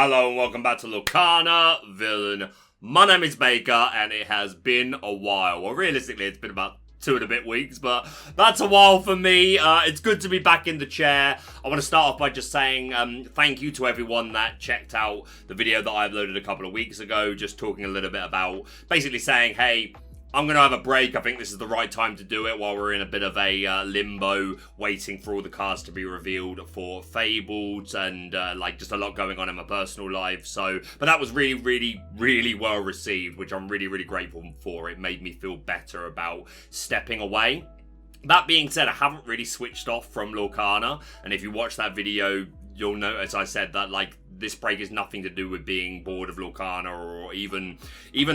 Hello and welcome back to Lorcana Villain. My name is Baker and it has been a while. Well, realistically, it's been about 2 and a bit weeks, but that's a while for me. It's good to be back in the chair. I want to start off by just saying thank you to everyone that checked out the video that I uploaded a couple of weeks ago, just talking a little bit about basically saying, hey, I'm going to have a break. I think this is the right time to do it while we're in a bit of a limbo, waiting for all the cards to be revealed for Fabled and like just a lot going on in my personal life. But that was really well received, which I'm really grateful for. It made me feel better about stepping away. That being said, I haven't really switched off from Lorcana, and if you watch that video, you'll notice I said that like this break is nothing to do with being bored of Lorcana or even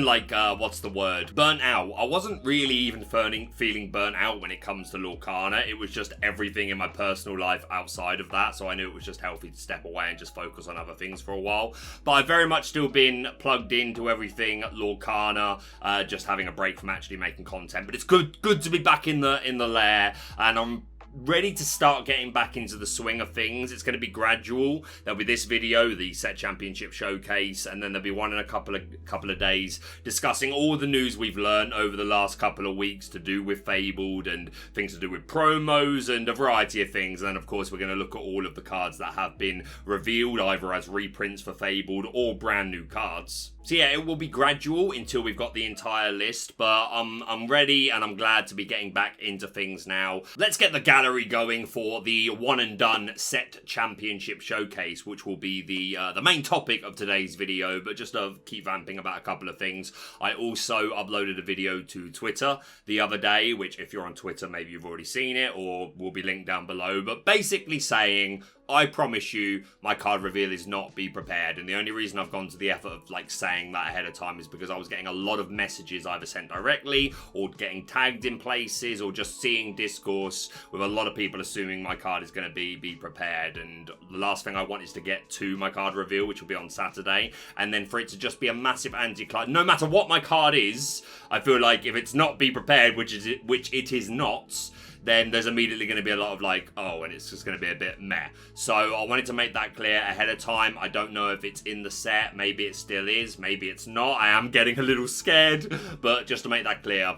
like, what's the word? Burnt out. I wasn't really even feeling burnt out when it comes to Lorcana. It was just everything in my personal life outside of that, so I knew it was just healthy to step away and just focus on other things for a while. But I've very much still been plugged into everything Lorcana, just having a break from actually making content. But it's good to be back in the lair, and I'm ready to start getting back into the swing of things. It's going to be gradual. There'll be this video, the set championship showcase, and then there'll be one in a couple of days discussing all the news we've learned over the last couple of weeks to do with Fabled and things to do with promos and a variety of things. And then of course we're going to look at all of the cards that have been revealed either as reprints for Fabled or brand new cards. So yeah, it will be gradual until we've got the entire list, but I'm ready and I'm glad to be getting back into things now. Let's get the gallery going for the one and done set championship showcase, which will be the main topic of today's video. But just to keep vamping about a couple of things, I also uploaded a video to Twitter the other day, which if you're on Twitter, maybe you've already seen it or will be linked down below, but basically saying, I promise you, my card reveal is not be prepared. And the only reason I've gone to the effort of like saying that ahead of time is because I was getting a lot of messages either sent directly or getting tagged in places or just seeing discourse with a lot of people assuming my card is going to be prepared. And the last thing I want is to get to my card reveal, which will be on Saturday, and then for it to just be a massive anti-card. No matter what my card is, I feel like if it's not be prepared, which it is not, then there's immediately going to be a lot of like, oh, and it's just going to be a bit meh. So I wanted to make that clear ahead of time. I don't know if it's in the set. Maybe it still is. Maybe it's not. I am getting a little scared. But just to make that clear,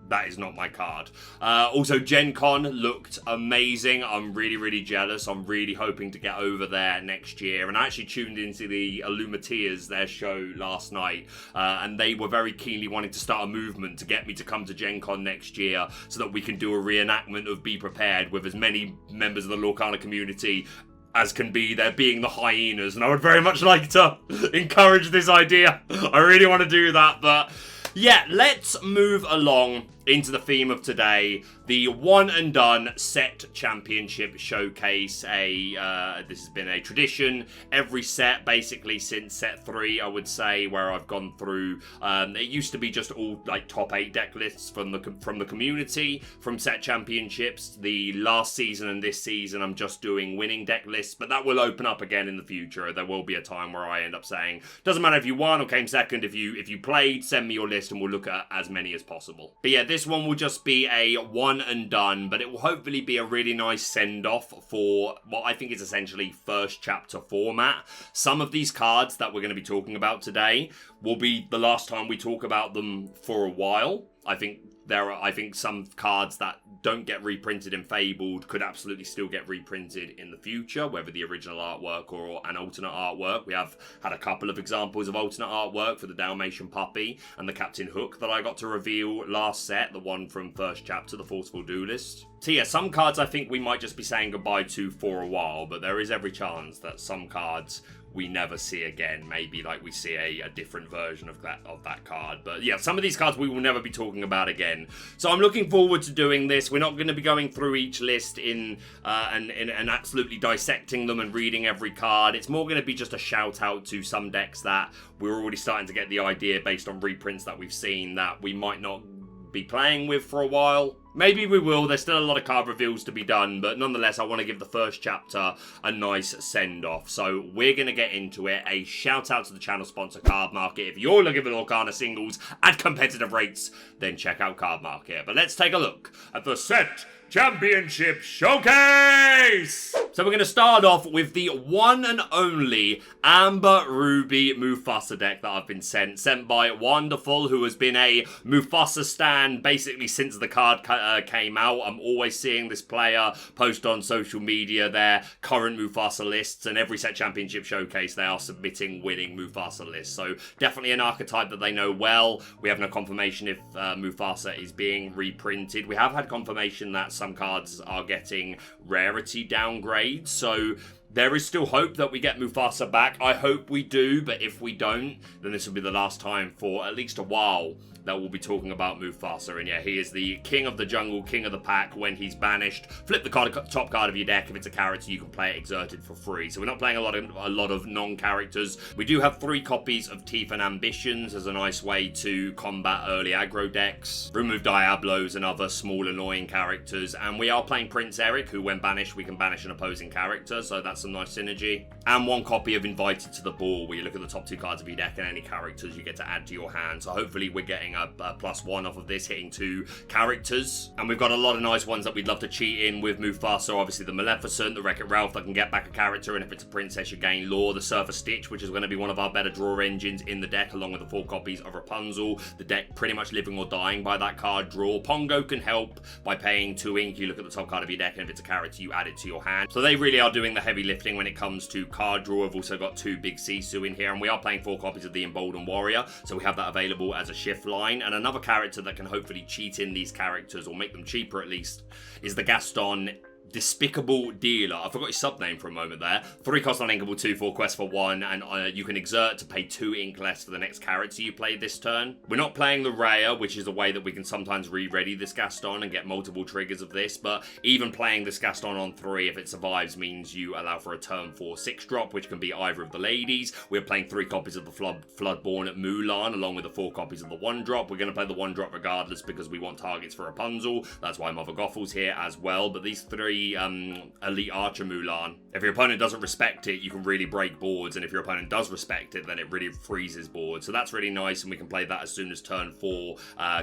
that is not my card. Also, Gen Con looked amazing. I'm really jealous. I'm really hoping to get over there next year. And I actually tuned into the Illumateers, their show last night. And they were very keenly wanting to start a movement to get me to come to Gen Con next year so that we can do a reenactment of Be Prepared with as many members of the Lorcana community as can be, there being the hyenas. And I would very much like to encourage this idea. I really want to do that, but yeah, let's move along into the theme of today, the one and done set championship showcase. This has been a tradition every set basically since set 3, I would say, where I've gone through. It used to be just all like top 8 deck lists from the community from set championships. The last season and this season I'm just doing winning deck lists, but that will open up again in the future. There will be a time where I end up saying, doesn't matter if you won or came second, if you played, send me your list and we'll look at as many as possible. But yeah, this one will just be a one and done, but it will hopefully be a really nice send-off for what I think is essentially first chapter format. Some of these cards that we're going to be talking about today will be the last time we talk about them for a while. I think some cards that don't get reprinted in Fabled could absolutely still get reprinted in the future, whether the original artwork or an alternate artwork. We have had a couple of examples of alternate artwork for the Dalmatian Puppy and the Captain Hook that I got to reveal last set, the one from first chapter, the Forceful Duelist. So yeah, some cards I think we might just be saying goodbye to for a while, but there is every chance that some cards we never see again. Maybe like we see a different version of that card. But yeah, some of these cards we will never be talking about again. So I'm looking forward to doing this. We're not going to be going through each list and absolutely dissecting them and reading every card. It's more going to be just a shout out to some decks that we're already starting to get the idea based on reprints that we've seen that we might not be playing with for a while. Maybe we will. There's still a lot of card reveals to be done, but nonetheless, I want to give the first chapter a nice send-off. So we're going to get into it. A shout out to the channel sponsor, Cardmarket. If you're looking for Lorcana singles at competitive rates, then check out Cardmarket. But let's take a look at the set Championship Showcase! So we're going to start off with the one and only Amber Ruby Mufasa deck that I've been sent by Wonderful, who has been a Mufasa stan basically since the card came out. I'm always seeing this player post on social media their current Mufasa lists, and every set Championship Showcase they are submitting winning Mufasa lists. So definitely an archetype that they know well. We have no confirmation if Mufasa is being reprinted. We have had confirmation that some cards are getting rarity downgrades, so there is still hope that we get Mufasa back. I hope we do, but if we don't, then this will be the last time for at least a while that we'll be talking about Mufasa. And yeah, he is the king of the jungle, king of the pack. When he's banished, flip the top card of your deck. If it's a character, you can play it exerted for free. So we're not playing a lot of non-characters. We do have 3 copies of Teeth and Ambitions as a nice way to combat early aggro decks. Remove Diablos and other small annoying characters. And we are playing Prince Eric, who when banished, we can banish an opposing character. So that's some nice synergy. And 1 copy of Invited to the Ball, where you look at the top 2 cards of your deck and any characters you get to add to your hand. So hopefully we're getting a +1 off of this, hitting 2 characters. And we've got a lot of nice ones that we'd love to cheat in with Mufasa. Obviously the Maleficent, the Wreck-It Ralph that can get back a character, and if it's a princess you gain lore. The Surfer Stitch, which is going to be one of our better draw engines in the deck, along with the 4 copies of Rapunzel. The deck pretty much living or dying by that card draw. Pongo can help by paying 2 ink. You look at the top card of your deck, and if it's a character you add it to your hand. So they really are doing the heavy lifting when it comes to card draw. We've also got 2 big Sisu in here, and we are playing 4 copies of the Emboldened Warrior, so we have that available as a shift line. And another character that can hopefully cheat in these characters, or make them cheaper at least, is the Gaston Despicable Dealer. I forgot his sub-name for a moment there. 3 cost uninkable, 2/4 quest for 1, and you can exert to pay 2 ink less for the next character you play this turn. We're not playing the Raya, which is a way that we can sometimes re-ready this Gaston and get multiple triggers of this, but even playing this Gaston on 3, if it survives, means you allow for a turn 4 6-drop, which can be either of the ladies. We're playing 3 copies of the Floodborn at Mulan, along with the 4 copies of the 1-drop. We're going to play the 1-drop regardless, because we want targets for Rapunzel. That's why Mother Gothel's here as well, but these 3 Elite Archer Mulan, if your opponent doesn't respect it, you can really break boards, and if your opponent does respect it, then it really freezes boards. So that's really nice, and we can play that as soon as turn 4,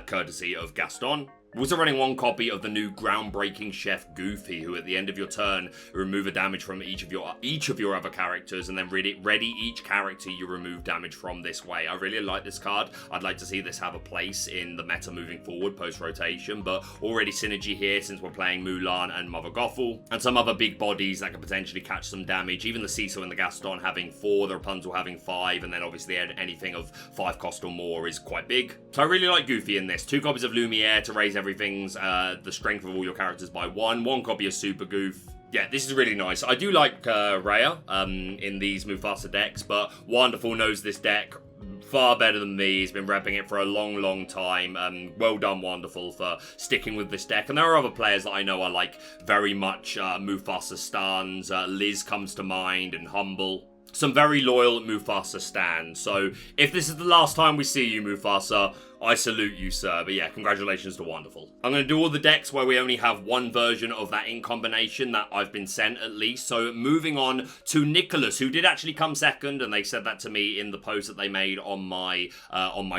courtesy of Gaston. We're also running 1 copy of the new groundbreaking Chef Goofy, who at the end of your turn remove a damage from each of your other characters, and then ready each character you remove damage from this way. I really like this card. I'd like to see this have a place in the meta moving forward post rotation, but already synergy here since we're playing Mulan and Mother Gothel, and some other big bodies that can potentially catch some damage. Even the Cecil and the Gaston having 4, the Rapunzel having 5, and then obviously anything of 5 cost or more is quite big. So I really like Goofy in this. 2 copies of Lumiere to raise everything's the strength of all your characters by 1 copy of Super Goof. Yeah, this is really nice. I do like Raya in these Mufasa decks, but Wonderful knows this deck far better than me. He's been repping it for a long time. Well done, Wonderful, for sticking with this deck. And there are other players that I know are like very much Mufasa stans. Liz comes to mind, and Humble. Some very loyal Mufasa stans. So if this is the last time we see you, Mufasa, I salute you, sir. But yeah, congratulations to Wonderful. I'm going to do all the decks where we only have 1 version of that ink combination that I've been sent at least. So moving on to Nicholas, who did actually come second, and they said that to me in the post that they made on my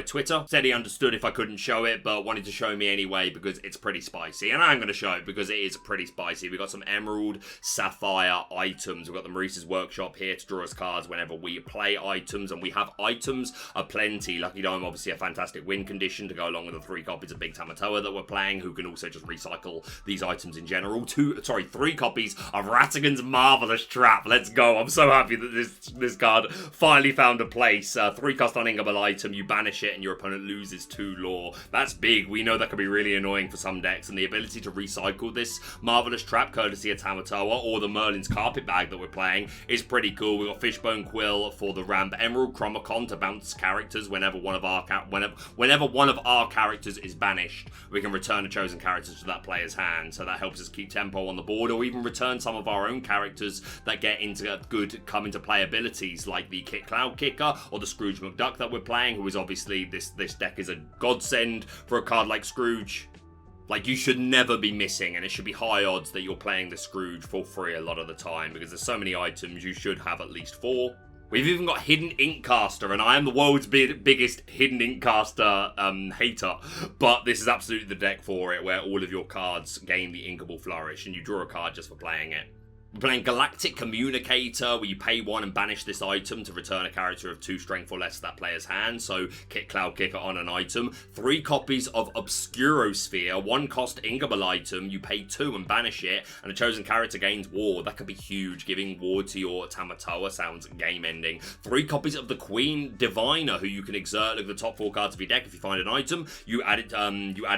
Twitter. Said he understood if I couldn't show it, but wanted to show me anyway because it's pretty spicy. And I'm going to show it because it is pretty spicy. We've got some Emerald, Sapphire items. We've got the Maurice's Workshop here to draw us cards whenever we play items, and we have items aplenty. Lucky Dime, obviously a fantastic win condition to go along with the 3 copies of Big Tamatoa that we're playing, who can also just recycle these items in general. 3 copies of Ratigan's Marvelous Trap. Let's go. I'm so happy that this card finally found a place. 3 cost uninkable item, you banish it and your opponent loses 2 lore. That's big. We know that can be really annoying for some decks, and the ability to recycle this Marvelous Trap courtesy of Tamatoa or the Merlin's Carpet Bag that we're playing is pretty cool. We've got Fishbone Quill for the ramp, Emerald Chromacon to bounce characters whenever one of our characters is banished. We can return a chosen character to that player's hand, so that helps us keep tempo on the board, or even return some of our own characters that come into play abilities, like the Cloud Kicker or the Scrooge McDuck that we're playing, who is obviously, this deck is a godsend for a card like Scrooge. Like, you should never be missing, and it should be high odds that you're playing the Scrooge for free a lot of the time, because there's so many items, you should have at least 4. We've even got Hidden Inkcaster, and I am the world's biggest Hidden Inkcaster hater, but this is absolutely the deck for it, where all of your cards gain the Inkable Flourish, and you draw a card just for playing it. We're playing Galactic Communicator, where you pay 1 and banish this item to return a character of 2 strength or less to that player's hand, so kick Cloud Kicker on an item. 3 copies of Obscurosphere, 1 cost Inkable item, you pay 2 and banish it, and a chosen character gains Ward. That could be huge, giving Ward to your Tamatoa sounds game-ending. 3 copies of the Queen Diviner, who you can exert. Look at the top 4 cards of your deck. If you find an item, you add it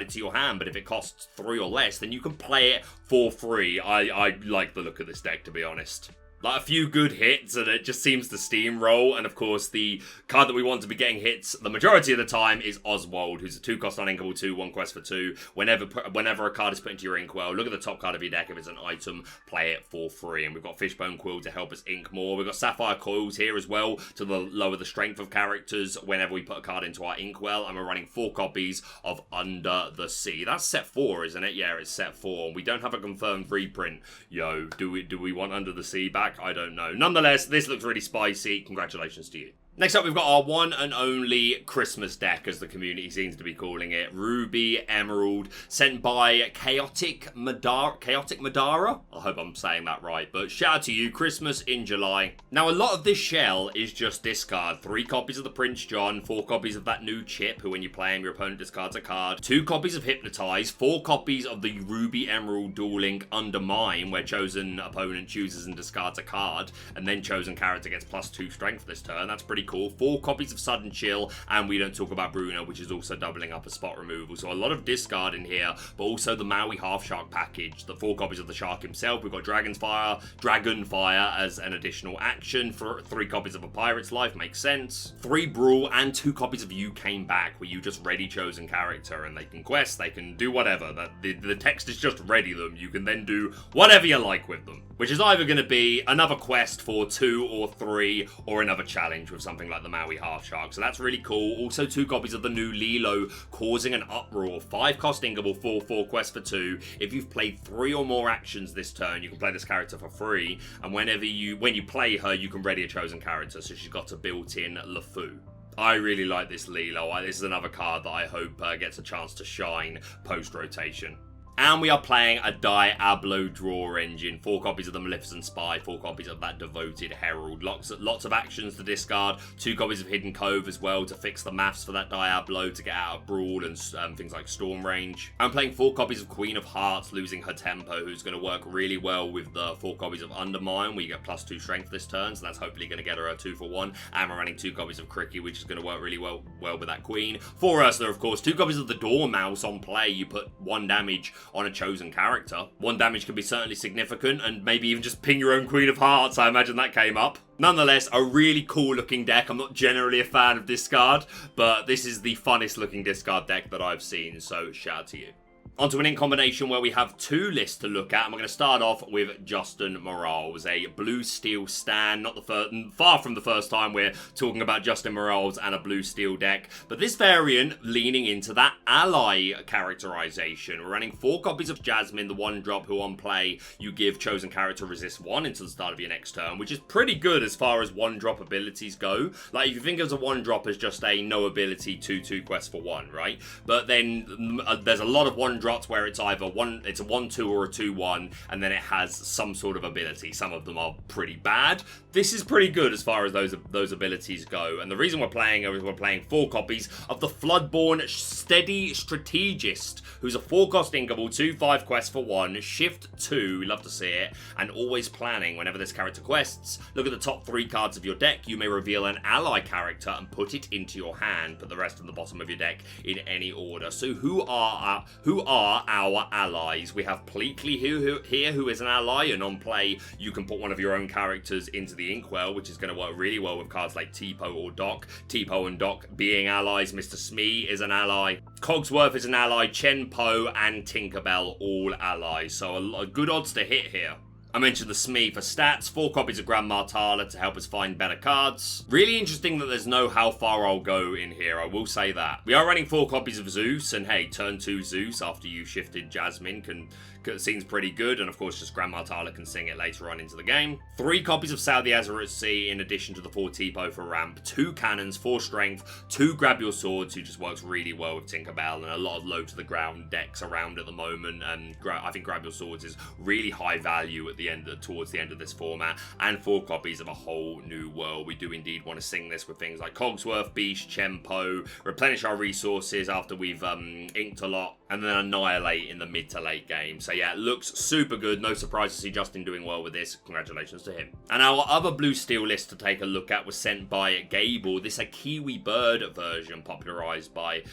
to your hand, but if it costs 3 or less, then you can play it for free. I like the look of this deck, to be honest. Like, a few good hits, and it just seems to steamroll. And of course, the card that we want to be getting hits the majority of the time is Oswald, who's a 2-cost uninkable 2, 1 quest for 2. Whenever a card is put into your inkwell, look at the top card of your deck. If it's an item, play it for free. And we've got Fishbone Quill to help us ink more. We've got Sapphire Coils here as well to lower the strength of characters whenever we put a card into our inkwell. And we're running 4 copies of Under the Sea. That's set 4, isn't it? Yeah, it's set 4. We don't have a confirmed reprint. Yo, do we want Under the Sea back? I don't know. Nonetheless, this looks really spicy. Congratulations to you. Next up, we've got our one and only Christmas deck, as the community seems to be calling it. Ruby Emerald, sent by Chaotic Madara. I hope I'm saying that right, but shout out to you. Christmas in July. Now, a lot of this shell is just discard. 3 copies of the Prince John, 4 copies of that new chip, who when you play him, your opponent discards a card. 2 copies of Hypnotize, 4 copies of the Ruby Emerald Duel Link Undermine, where chosen opponent chooses and discards a card, and then chosen character gets +2 strength this turn. That's pretty cool. 4 copies of Sudden Chill, and we don't talk about Bruno, which is also doubling up a spot removal. So a lot of discard in here, but also the Maui Half Shark package. The 4 copies of the Shark himself. We've got Dragonfire as an additional action. For 3 copies of a Pirate's Life, makes sense. 3 Brawl, and 2 copies of You Came Back, where you just ready chosen character, and they can quest, they can do whatever. The text is just ready them. You can then do whatever you like with them, which is either going to be another quest for 2 or 3, or another challenge with something like the Maui Half Shark. So that's really cool. Also 2 copies of the new Lilo, Causing an Uproar. 5 cost Inkable, 4 quest for 2. If you've played 3 or more actions this turn, you can play this character for free. And when you play her, you can ready a chosen character. So she's got a built-in LeFou. I really like this Lilo. This is another card that I hope gets a chance to shine post-rotation. And we are playing a Diablo draw engine. 4 copies of the Maleficent Spy, 4 copies of that Devoted Herald. Lots of actions to discard. 2 copies of Hidden Cove as well to fix the maths for that Diablo to get out of Brawl and things like Storm Range. I'm playing 4 copies of Queen of Hearts, losing her tempo, who's going to work really well with the 4 copies of Undermine, where you get +2 strength this turn, so that's hopefully going to get her a 2 for 1. And we're running 2 copies of Cricky, which is going to work really well with that Queen. For Ursula, of course, 2 copies of the Dormouse on play. You put 1 damage on a chosen character. 1 damage can be certainly significant, and maybe even just ping your own Queen of Hearts. I imagine that came up. Nonetheless, a really cool looking deck. I'm not generally a fan of discard, but this is the funnest looking discard deck that I've seen, so shout out to you. Onto an ink combination where we have 2 lists to look at, and we're going to start off with Justin Morales, a blue steel stan. Far from the first time we're talking about Justin Morales and a blue steel deck, but this variant leaning into that ally characterization. We're running 4 copies of Jasmine, the 1-drop, who on play you give chosen character resist 1 until the start of your next turn, which is pretty good as far as 1-drop abilities go. Like, if you think of a 1-drop as just a no ability 2/2 quest for 1, right? But then there's a lot of 1-drops where it's either a 1/2 or a 2/1, and then it has some sort of ability. Some of them are pretty bad. This is pretty good as far as those abilities go. And the reason we're playing 4 copies of the Floodborn Steady Strategist, who's a 4-cost inkable, 2/5 quest for 1, shift 2, we love to see it, and always planning. Whenever this character quests, look at the top 3 cards of your deck. You may reveal an ally character and put it into your hand. Put the rest at the bottom of your deck in any order. So who are our allies? We have Pleakley here, who is an ally, and on play you can put one of your own characters into the inkwell, which is going to work really well with cards like Tipo or Doc. Tipo and Doc being allies. Mr. Smee is an ally. Cogsworth is an ally. Chenpo and Tinkerbell all allies. So a good odds to hit here. I mentioned the Smee for stats, 4 copies of Grand Martala to help us find better cards. Really interesting that there's no How Far I'll Go in here, I will say that. We are running 4 copies of Zeus, and hey, turn 2 Zeus after you shifted Jasmine can seems pretty good, and of course just Grandma Tyler can sing it later on into the game. 3 copies of Sail the Azurite Sea in addition to the 4 Tipo for ramp, 2 cannons, 4 strength, 2 Grab Your Swords, who just works really well with Tinkerbell, and a lot of low to the ground decks around at the moment, and I think Grab Your Swords is really high value at the end, towards the end of this format, and 4 copies of A Whole New World. We do indeed want to sing this with things like Cogsworth, Beast, Chempo, replenish our resources after we've inked a lot, and then annihilate in the mid to late game. So yeah, it looks super good. No surprise to see Justin doing well with this. Congratulations to him. And our other blue steel list to take a look at was sent by Gable. This is a Kiwi Bird version popularized by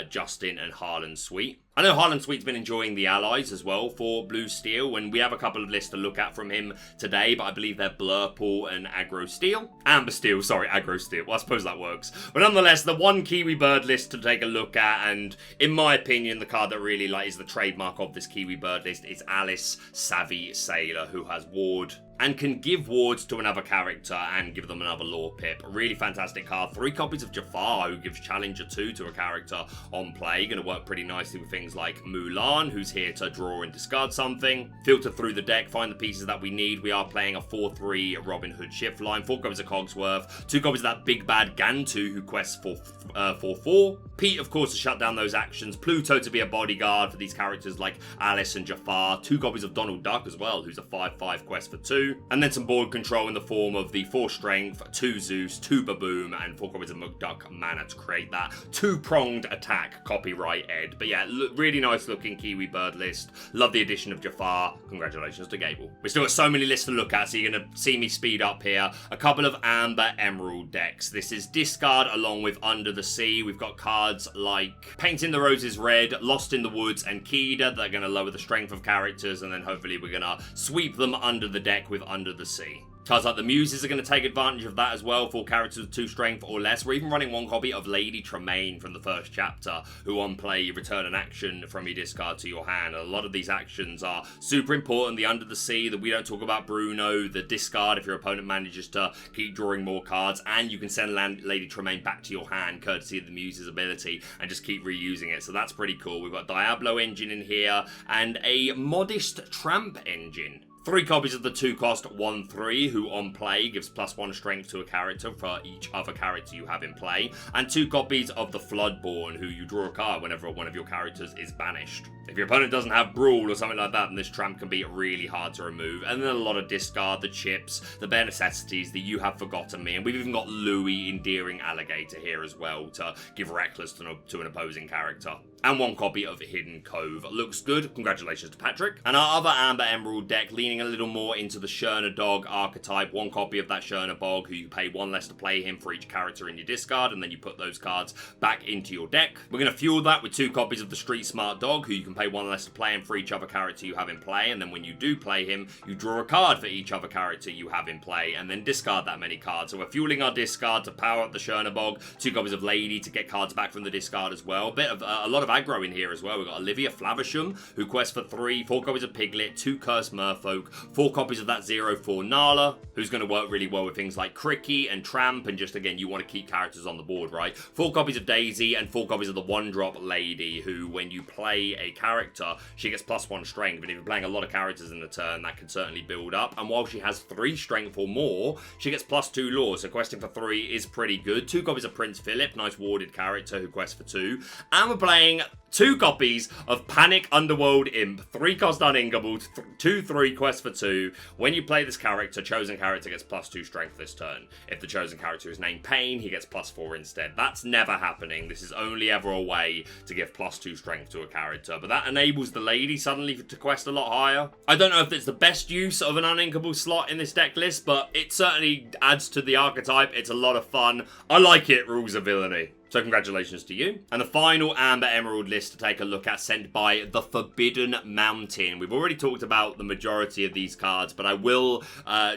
Justin and Harlan Sweet. I know Harlan Sweet's been enjoying the allies as well for Blue Steel, and we have a couple of lists to look at from him today, but I believe they're Blurple and Aggro Steel. Amber Steel, sorry, Aggro Steel. Well, I suppose that works. But nonetheless, the one Kiwi Bird list to take a look at, and in my opinion, the card that really is the trademark of this Kiwi Bird list is Alice Savvy Sailor, who has Ward and can give wards to another character and give them another lore pip. A really fantastic card. 3 copies of Jafar, who gives Challenger 2 to a character on play. Going to work pretty nicely with things like Mulan, who's here to draw and discard something. Filter through the deck, find the pieces that we need. We are playing a 4-3 Robin Hood shift line. 4 copies of Cogsworth. 2 copies of that big bad Gantu, who quests for 4-4. Pete, of course, to shut down those actions. Pluto to be a bodyguard for these characters like Alice and Jafar. 2 copies of Donald Duck as well, who's a 5-5 quest for 2. And then some board control in the form of the 4 strength, 2 Zeus, 2 Baboom, and 4 copies of McDuck mana to create that 2-pronged attack. Copyright Ed. But yeah, really nice looking Kiwi Bird list. Love the addition of Jafar. Congratulations to Gable. We've still got so many lists to look at, so you're going to see me speed up here. A couple of Amber Emerald decks. This is discard along with Under the Sea. We've got cards like Painting the Roses Red, Lost in the Woods, and Kida that are going to lower the strength of characters, and then hopefully we're going to sweep them under the deck with Under the Sea. Cards like the Muses are going to take advantage of that as well for characters with 2 strength or less. We're even running 1 copy of Lady Tremaine from the first chapter, who on play you return an action from your discard to your hand. And a lot of these actions are super important. The Under the Sea, that we don't talk about Bruno, the discard if your opponent manages to keep drawing more cards, and you can send Lady Tremaine back to your hand courtesy of the Muse's ability and just keep reusing it. So that's pretty cool. We've got Diablo engine in here and a modest Tramp engine. 3 copies of the 2-cost 1-3, who on play gives +1 strength to a character for each other character you have in play, and 2 copies of the Floodborn, who you draw a card whenever one of your characters is banished. If your opponent doesn't have Brawl or something like that, then this tramp can be really hard to remove. And then a lot of discard, the chips, the bare necessities, the You Have Forgotten Me, and we've even got Louie, Endearing Alligator here as well to give Reckless to an opposing character. And 1 copy of Hidden Cove. Looks good. Congratulations to Patrick. And our other Amber Emerald deck, leaning a little more into the Shurna Dog archetype. 1 copy of that Shurna Bog, who you pay 1 less to play him for each character in your discard, and then you put those cards back into your deck. We're going to fuel that with 2 copies of the Street Smart Dog, who you can pay 1 less to play him for each other character you have in play, and then when you do play him, you draw a card for each other character you have in play, and then discard that many cards. So we're fueling our discard to power up the Shurna Bog. 2 copies of Lady to get cards back from the discard as well. A lot of aggro in here as well. We've got Olivia Flavisham, who quests for 3, 4 copies of Piglet, 2 Cursed Merfolk, 4 copies of that 0-4 Nala, who's going to work really well with things like Cricky and Tramp, and just again, you want to keep characters on the board, right? 4 copies of Daisy, and 4 copies of the 1-drop Lady, who when you play a character, she gets +1 strength, but if you're playing a lot of characters in the turn, that can certainly build up, and while she has 3 strength or more, she gets +2 lore, so questing for 3 is pretty good. 2 copies of Prince Philip, nice warded character who quests for 2, and we're playing 2 copies of Panic Underworld Imp, 3-cost uninkable, 2/3 quest for 2. When you play this character, chosen character gets +2 strength this turn. If the chosen character is named Pain, he gets +4 instead. That's never happening. This is only ever a way to give +2 strength to a character, but that enables the Lady suddenly to quest a lot higher. I don't know if it's the best use of an uninkable slot in this deck list, but it certainly adds to the archetype. It's a lot of fun. I like it, Rules of Villainy. So congratulations to you. And the final Amber Emerald list to take a look at, sent by The Forbidden Mountain. We've already talked about the majority of these cards, but I will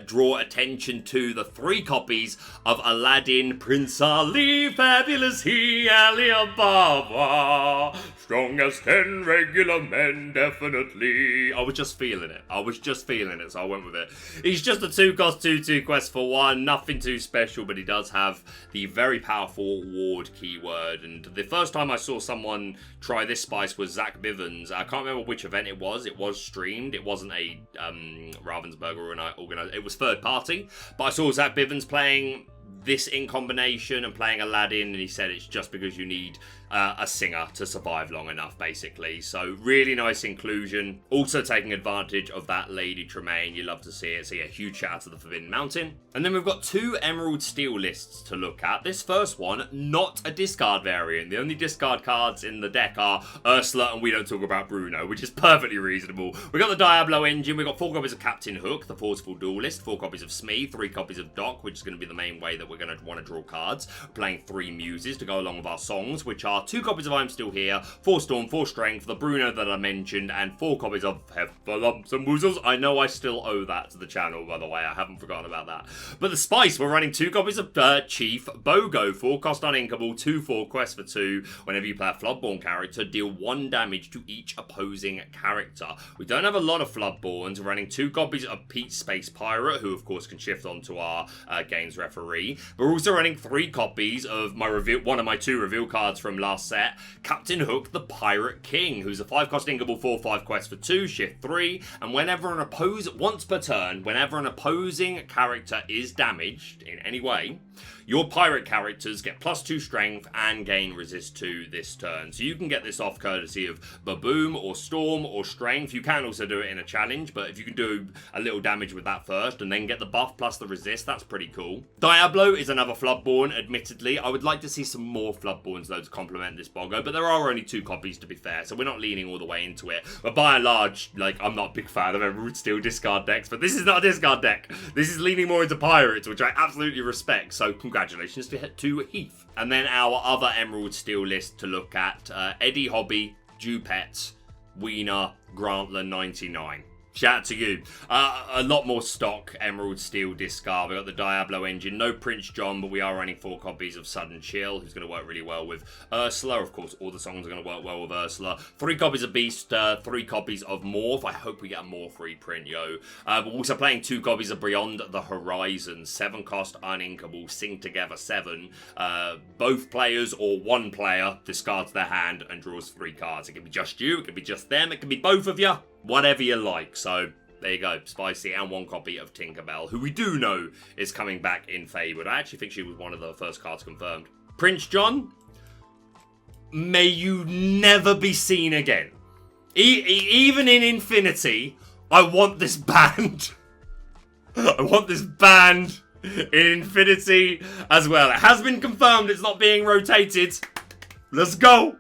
draw attention to the 3 copies of Aladdin, Prince Ali, Fabulous He, Ali Ababa, Strong as 10 regular men, definitely. I was just feeling it. So I went with it. He's just a 2-cost 2/2 quest for 1. Nothing too special, but he does have the very powerful ward keyword. And the first time I saw someone try this spice was Zach Bivens. I can't remember which event it was. It was streamed. It wasn't a Ravensburger organized. It was third party. But I saw Zach Bivens playing this in combination and playing Aladdin, and he said it's just because you need a singer to survive long enough, basically. So really nice inclusion. Also taking advantage of that Lady Tremaine. You love to see it. So yeah, huge shout out to the Forbidden Mountain. And then we've got 2 Emerald Steel lists to look at. This first one, not a discard variant. The only discard cards in the deck are Ursula, and we don't talk about Bruno, which is perfectly reasonable. We got the Diablo engine. We got 4 copies of Captain Hook, the Forceful Duelist, 4 copies of Smee, 3 copies of Doc, which is going to be the main way that we're going to want to draw cards. We're playing 3 Muses to go along with our songs, which are 2 copies of I'm Still Here, 4 Storm, 4 Strength, the Bruno that I mentioned, and 4 copies of Heifer Lumps and Woozles. I know I still owe that to the channel, by the way. I haven't forgotten about that. But the Spice, we're running 2 copies of Chief Bogo, 4-cost uninkable, 2/4 quest for 2. Whenever you play a Floodborn character, deal 1 damage to each opposing character. We don't have a lot of Floodborns. We're running 2 copies of Pete Space Pirate, who of course can shift onto our games referee. We're also running 3 copies of one of my 2 reveal cards from last set, Captain Hook, the Pirate King, who's a 5-cost inkable 4/5 quest for 2, shift 3, and once per turn, whenever an opposing character is damaged in any way, your pirate characters get +2 strength and gain resist 2 this turn. So you can get this off courtesy of Baboom or Storm or Strength. You can also do it in a challenge, but if you can do a little damage with that first and then get the buff plus the resist, that's pretty cool. Diablo is another Floodborn, admittedly. I would like to see some more Floodborns though to complement this Boggo, but there are only 2 copies to be fair, so we're not leaning all the way into it. But by and large, like, I'm not a big fan of Emerald Steel discard decks, but this is not a discard deck. This is leaning more into Pirates, which I absolutely respect, so congratulations to Heath. And then our other Emerald Steel list to look at, Eddie Hobby, Dupet, Wiener, Grantler 99. Shout out to you. A lot more stock Emerald Steel discard. We got the Diablo engine. No Prince John, but we are running 4 copies of Sudden Chill, who's going to work really well with Ursula. Of course, all the songs are going to work well with Ursula. 3 copies of Beast, 3 copies of Morph. I hope we get a Morph reprint, yo. We're also playing 2 copies of Beyond the Horizon. 7-cost uninkable, Sing Together 7. Both players or one player discards their hand and draws 3 cards. It can be just you, it can be just them, it can be both of you. Whatever you like. So there you go, spicy, and 1 copy of Tinkerbell, who we do know is coming back in Favored. I actually think she was one of the first cards confirmed. Prince John, may you never be seen again. Even in Infinity, I want this banned. I want this banned in Infinity as well. It has been confirmed it's not being rotated. Let's go.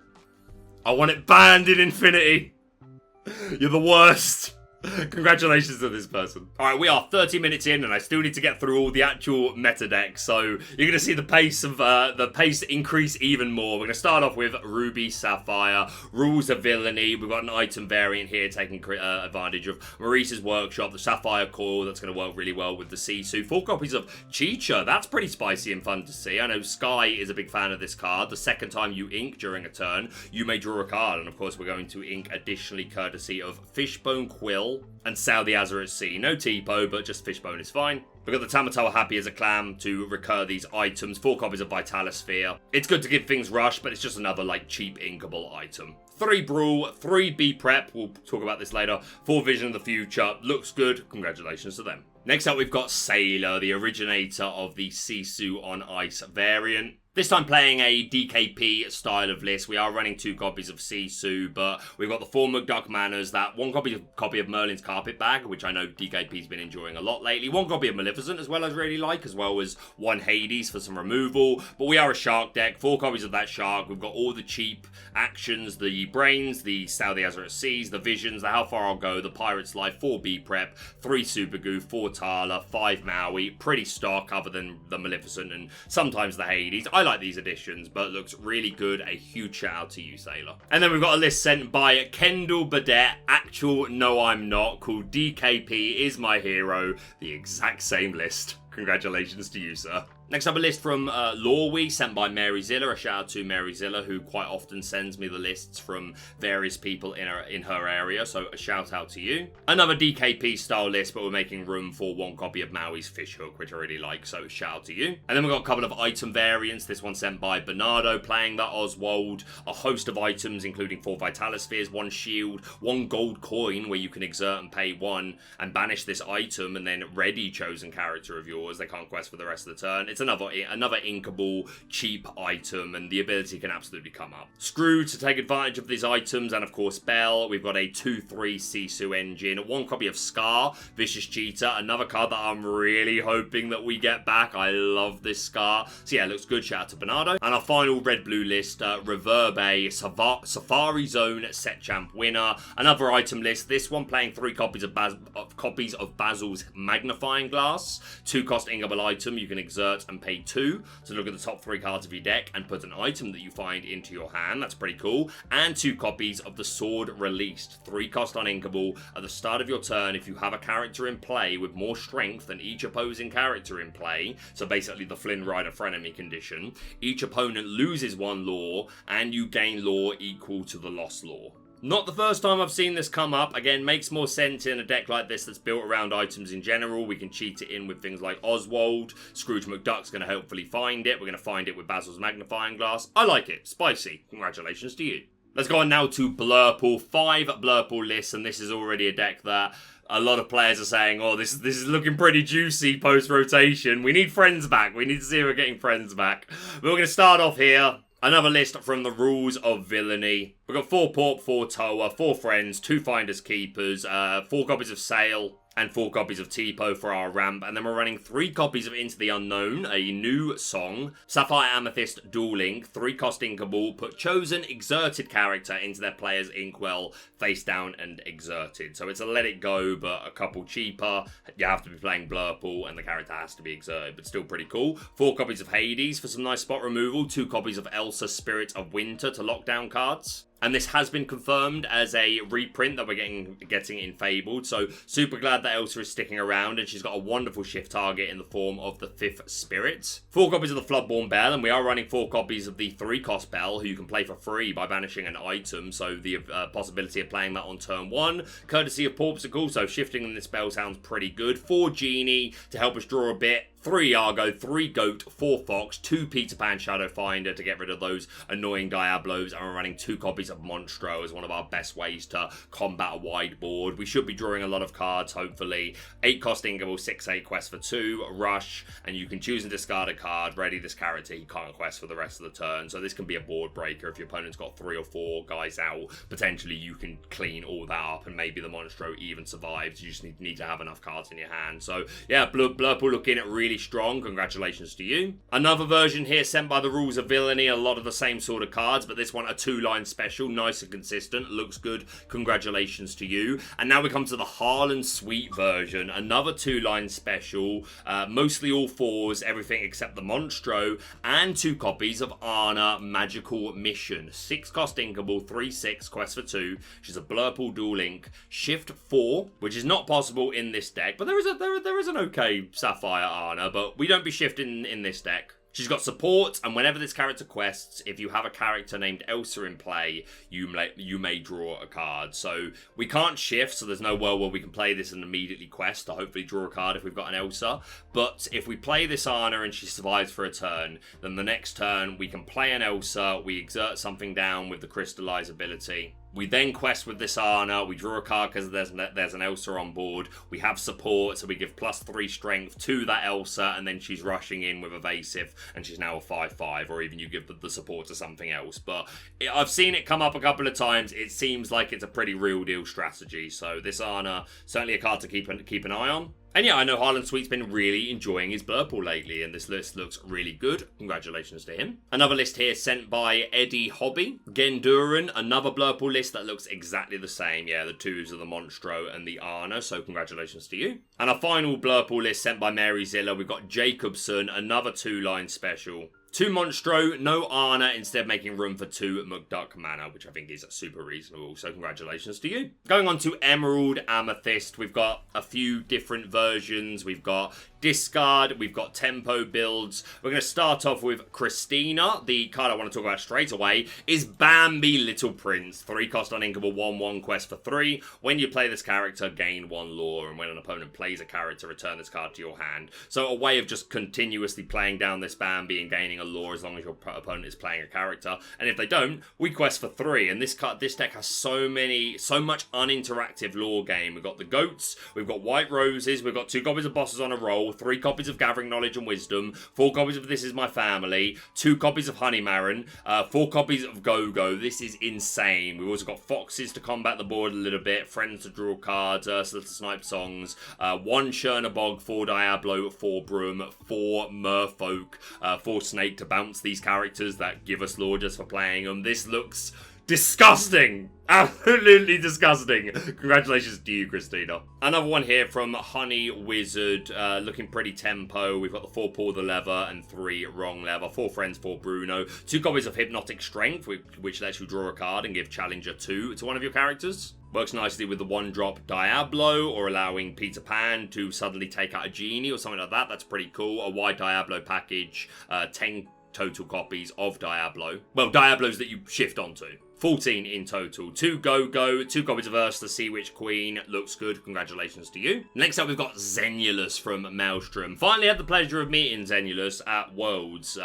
I want it banned in Infinity. You're the worst. Congratulations to this person. Alright, we are 30 minutes in and I still need to get through all the actual meta decks, so you're going to see the pace increase even more. We're going to start off with Ruby Sapphire, Rules of Villainy. We've got an item variant here taking advantage of Maurice's Workshop, the Sapphire Coil, that's going to work really well with the Sisu. 4 copies of Chicha, that's pretty spicy and fun to see. I know Sky is a big fan of this card. The second time you ink during a turn, you may draw a card, and of course we're going to ink additionally courtesy of Fishbone Quill and Sail the Azurite Sea. No Tipo, but just Fishbone is fine. We've got the Tamatoa Happy as a clam to recur these items. 4 copies of Vitalosphere. It's good to give things rush, but it's just another, like, cheap inkable item. 3 Brawl, 3 B-Prep. We'll talk about this later. 4 Vision of the Future. Looks good. Congratulations to them. Next up, we've got Sailor, the originator of the Sisu on Ice variant. This time playing a DKP style of list. We are running 2 copies of Sisu, but we've got the 4 McDuck Manors, that 1 copy of Merlin's Carpet Bag, which I know DKP's been enjoying a lot lately. 1 copy of Maleficent as well as really like, as well as 1 Hades for some removal. But we are a Shark deck, 4 copies of that Shark. We've got all the cheap actions, the Brains, the Sail the Azurite Seas, the Visions, the How Far I'll Go, the Pirate's Life, 4 B-Prep, 3 Super Goo, 4 Tala, 5 Maui. Pretty stock other than the Maleficent and sometimes the Hades. I like these additions, but it looks really good. A huge shout out to you, Sailor. And then we've got a list sent by Kendall Badet, actual No I'm Not, called DKP is my hero. The exact same list. Congratulations to you, sir. Next up, a list from Lorwe, sent by Mary Zilla. A shout out to Mary Zilla, who quite often sends me the lists from various people in her area, so a shout out to you. Another DKP style list, but we're making room for one copy of Maui's Fishhook, which I really like, so shout out to you. And then we've got a couple of item variants. This one sent by Bernardo, playing that Oswald. A host of items, including 4 Vitalispheres, 1 shield, 1 gold coin, where you can exert and pay 1 and banish this item, and then ready chosen character of yours. They can't quest for the rest of the turn. It's another inkable, cheap item, and the ability can absolutely come up. Screw to take advantage of these items, and of course Bell. We've got a 2/3 Sisu engine, 1 copy of Scar, Vicious Cheetah, another card that I'm really hoping that we get back. I love this Scar. So yeah, looks good. Shout out to Bernardo. And our final red-blue list, Reverbe, Safari Zone Set Champ winner. Another item list. This one playing 3 copies of Basil's Magnifying Glass. 2 cost inkable item. You can exert and pay 2 to look at the top 3 cards of your deck and put an item that you find into your hand. That's pretty cool. And 2 copies of the Sword Released. 3 cost uninkable. At the start of your turn, if you have a character in play with more strength than each opposing character in play, so basically the Flynn Rider Frenemy condition, each opponent loses 1 lore and you gain lore equal to the lost lore. Not the first time I've seen this come up. Again, makes more sense in a deck like this that's built around items in general. We can cheat it in with things like Oswald. Scrooge McDuck's going to hopefully find it. We're going to find it with Basil's Magnifying Glass. I like it. Spicy. Congratulations to you. Let's go on now to Blurple. 5 Blurple lists, and this is already a deck that a lot of players are saying, oh, this is looking pretty juicy post-rotation. We need friends back. We need to see if we're getting friends back. But we're going to start off here. Another list from the Rules of Villainy. We've got 4 Porp, 4 Toa, 4 Friends, 2 Finders Keepers, 4 copies of Sail, and 4 copies of Tipo for our ramp. And then we're running 3 copies of Into the Unknown, a new song. Sapphire Amethyst Dual Link, 3 cost inkable. Put chosen exerted character into their player's inkwell, face down and exerted. So it's a let it go, but a couple cheaper. You have to be playing Blurple, and the character has to be exerted, but still pretty cool. 4 copies of Hades for some nice spot removal. 2 copies of Elsa Spirit of Winter to lock down cards. And this has been confirmed as a reprint that we're getting in Fabled. So super glad that Elsa is sticking around, and she's got a wonderful shift target in the form of the 5th Spirit. 4 copies of the Floodborn Bell, and we are running 4 copies of the 3 cost Bell, who you can play for free by banishing an item. So the possibility of playing that on turn 1, courtesy of Porpsicle. So shifting in this spell sounds pretty good. 4 Genie to help us draw a bit. 3 Argo, 3 Goat, 4 Fox, 2 Peter Pan Shadow Finder to get rid of those annoying Diablos, and we're running 2 copies of Monstro as one of our best ways to combat a wide board. We should be drawing a lot of cards, hopefully. 8 cost inkable, 6/8 quest for 2, Rush, and you can choose and discard a card. Ready this character, he can't quest for the rest of the turn, so this can be a board breaker. If your opponent's got 3 or 4 guys out, potentially you can clean all that up, and maybe the Monstro even survives. You just need to have enough cards in your hand. So yeah, Blurple looking at really strong. Congratulations to you. Another version here sent by the Rules of Villainy. A lot of the same sort of cards, but this one a 2-line special. Nice and consistent. Looks good. Congratulations to you. And now we come to the Harlan Sweet version. Another 2-line special. Mostly all 4s. Everything except the Monstro. And 2 copies of Anna Magical Mission. 6 cost inkable. 3/6 quest for 2. She's a Blurple Dual Link. Shift 4, which is not possible in this deck, but there is an okay Sapphire Anna, but we don't be shifting in this deck. She's got support, and whenever this character quests, if you have a character named Elsa in play, you may draw a card. So we can't shift, so there's no world where we can play this and immediately quest to hopefully draw a card if we've got an Elsa. But if we play this Anna and she survives for a turn, then the next turn we can play an Elsa, we exert something down with the Crystallize ability. We then quest with this Anna, we draw a card because there's an Elsa on board. We have support, so we give +3 strength to that Elsa, and then she's rushing in with evasive, and she's now a 5/5, or even you give the support to something else. But I've seen it come up a couple of times. It seems like it's a pretty real deal strategy. So this Anna, certainly a card to keep an eye on. And yeah, I know Harlan Sweet's been really enjoying his Blurple lately, and this list looks really good. Congratulations to him. Another list here sent by Eddie Hobby. Genduran, another Blurple list that looks exactly the same. Yeah, the 2s of the Monstro and the Anna, so congratulations to you. And our final Blurple list sent by Mary Zilla. We've got Jacobson, another 2-line special. 2 Monstro, no Anna, instead making room for 2 McDuck mana, which I think is super reasonable, so congratulations to you. Going on to Emerald Amethyst, we've got a few different versions. We've got discard. We've got tempo builds. We're going to start off with Christina. The card I want to talk about straight away is Bambi Little Prince. 3 cost uninkable, 1/1 quest for 3. When you play this character, gain 1 lore, and when an opponent plays a character, return this card to your hand. So a way of just continuously playing down this Bambi and gaining a lore as long as your opponent is playing a character. And if they don't, we quest for 3. And this deck has so much uninteractive lore game. We've got the goats, we've got white roses, we've got 2 copies of bosses on a roll, 3 copies of Gathering Knowledge and Wisdom, 4 copies of This Is My Family, 2 copies of Honeymaron, 4 copies of Go-Go. This is insane. We've also got foxes to combat the board a little bit, friends to draw cards, Ursula to snipe songs, 1 Chernabog, 4 Diablo, 4 Broom, 4 Merfolk, 4 Snake to bounce these characters that give us lore just for playing them. This looks disgusting. Absolutely disgusting. Congratulations to you, Christina. Another one here from Honey Wizard, looking pretty tempo. We've got the 4 Pull the Lever and 3 Wrong Lever, 4 Friends, 4 Bruno, 2 copies of Hypnotic Strength, which lets you draw a card and give Challenger 2 to one of your characters. Works nicely with the 1-drop Diablo, or allowing Peter Pan to suddenly take out a genie or something like that. That's pretty cool. A wide Diablo package, 10 total copies of Diablo. Well, Diablos that you shift onto. 14 in total. 2 Go-Go, 2 copies of Ursula, Sea Witch Queen. Looks good. Congratulations to you. Next up, we've got Zenulus from Maelstrom. Finally had the pleasure of meeting Zenulus at Worlds.